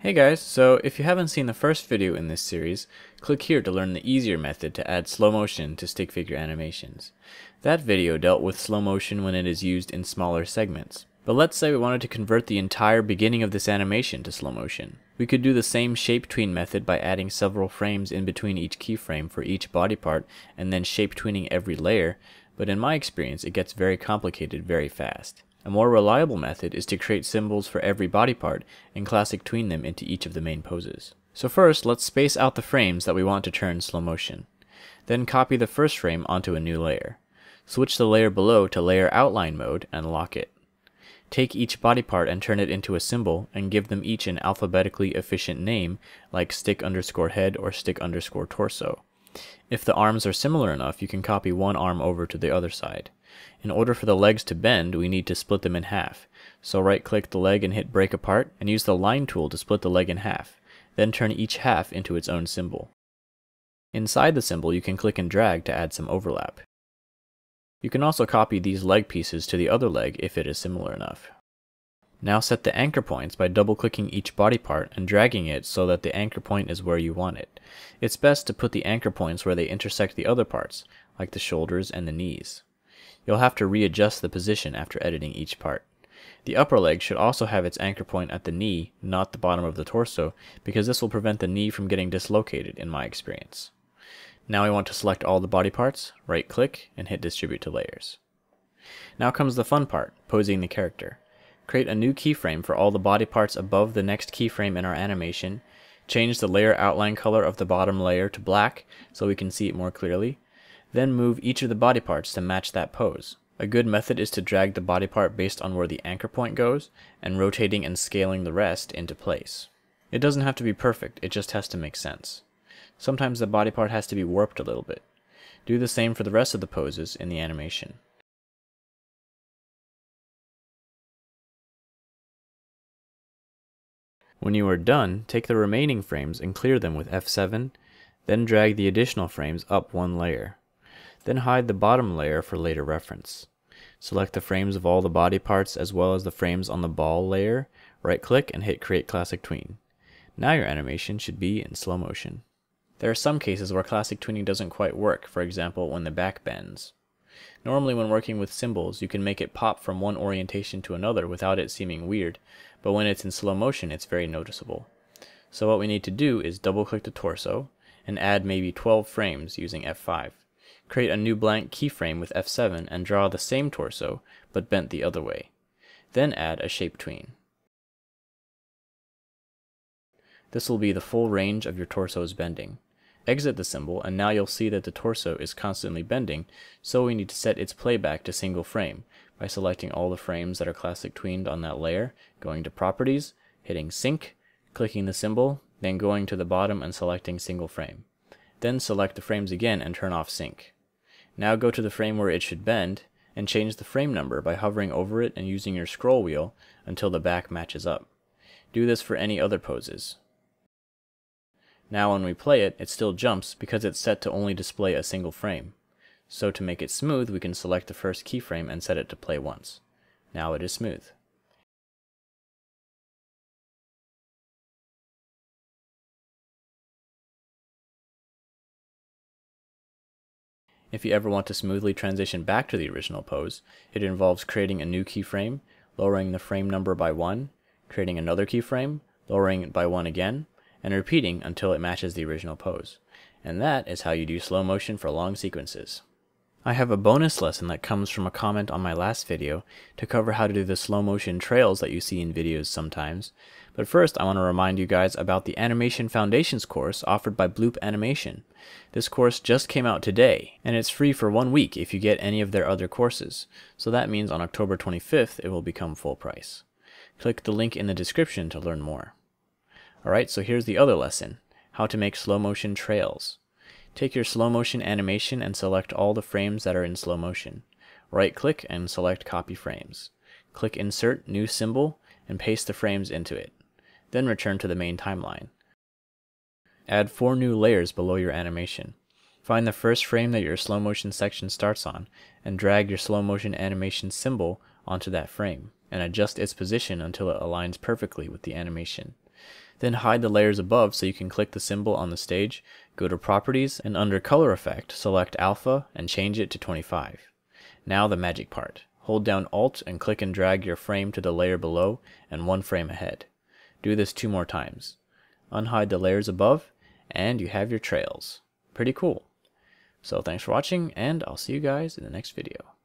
Hey guys, so if you haven't seen the first video in this series, click here to learn the easier method to add slow motion to stick figure animations. That video dealt with slow motion when it is used in smaller segments. But let's say we wanted to convert the entire beginning of this animation to slow motion. We could do the same shape tween method by adding several frames in between each keyframe for each body part and then shape tweening every layer, but in my experience it gets very complicated very fast. A more reliable method is to create symbols for every body part and classic tween them into each of the main poses. So first, let's space out the frames that we want to turn slow motion. Then copy the first frame onto a new layer. Switch the layer below to layer outline mode and lock it. Take each body part and turn it into a symbol and give them each an alphabetically efficient name like stick_head or stick_torso. If the arms are similar enough, you can copy one arm over to the other side. In order for the legs to bend, we need to split them in half. So right click the leg and hit break apart and use the line tool to split the leg in half. Then turn each half into its own symbol. Inside the symbol you can click and drag to add some overlap. You can also copy these leg pieces to the other leg if it is similar enough. Now set the anchor points by double clicking each body part and dragging it so that the anchor point is where you want it. It's best to put the anchor points where they intersect the other parts, like the shoulders and the knees. You'll have to readjust the position after editing each part. The upper leg should also have its anchor point at the knee, not the bottom of the torso, because this will prevent the knee from getting dislocated in my experience. Now we want to select all the body parts, right click, and hit distribute to layers. Now comes the fun part, posing the character. Create a new keyframe for all the body parts above the next keyframe in our animation. Change the layer outline color of the bottom layer to black so we can see it more clearly. Then move each of the body parts to match that pose. A good method is to drag the body part based on where the anchor point goes, and rotating and scaling the rest into place. It doesn't have to be perfect, it just has to make sense. Sometimes the body part has to be warped a little bit. Do the same for the rest of the poses in the animation. When you are done, take the remaining frames and clear them with F7, then drag the additional frames up one layer. Then hide the bottom layer for later reference. Select the frames of all the body parts as well as the frames on the ball layer, right click and hit create classic tween. Now your animation should be in slow motion. There are some cases where classic tweening doesn't quite work, for example when the back bends. Normally when working with symbols you can make it pop from one orientation to another without it seeming weird, but when it's in slow motion it's very noticeable. So what we need to do is double click the torso and add maybe 12 frames using F5. Create a new blank keyframe with F7 and draw the same torso, but bent the other way. Then add a shape tween. This will be the full range of your torso's bending. Exit the symbol and now you'll see that the torso is constantly bending, so we need to set its playback to single frame by selecting all the frames that are classic tweened on that layer, going to Properties, hitting Sync, clicking the symbol, then going to the bottom and selecting single frame. Then select the frames again and turn off Sync. Now go to the frame where it should bend, and change the frame number by hovering over it and using your scroll wheel until the back matches up. Do this for any other poses. Now when we play it, it still jumps because it's set to only display a single frame. So to make it smooth, we can select the first keyframe and set it to play once. Now it is smooth. If you ever want to smoothly transition back to the original pose, it involves creating a new keyframe, lowering the frame number by 1, creating another keyframe, lowering it by 1 again, and repeating until it matches the original pose. And that is how you do slow motion for long sequences. I have a bonus lesson that comes from a comment on my last video to cover how to do the slow motion trails that you see in videos sometimes. But first I want to remind you guys about the Animation Foundations course offered by Bloop Animation. This course just came out today, and it's free for 1 week if you get any of their other courses. So that means on October 25th it will become full price. Click the link in the description to learn more. Alright, so here's the other lesson, how to make slow motion trails. Take your slow motion animation and select all the frames that are in slow motion. Right click and select copy frames. Click insert new symbol and paste the frames into it. Then return to the main timeline. Add 4 new layers below your animation. Find the first frame that your slow motion section starts on and drag your slow motion animation symbol onto that frame and adjust its position until it aligns perfectly with the animation. Then hide the layers above so you can click the symbol on the stage, go to Properties, and under Color Effect, select Alpha and change it to 25. Now the magic part. Hold down Alt and click and drag your frame to the layer below and one frame ahead. Do this 2 more times. Unhide the layers above, and you have your trails. Pretty cool. So thanks for watching, and I'll see you guys in the next video.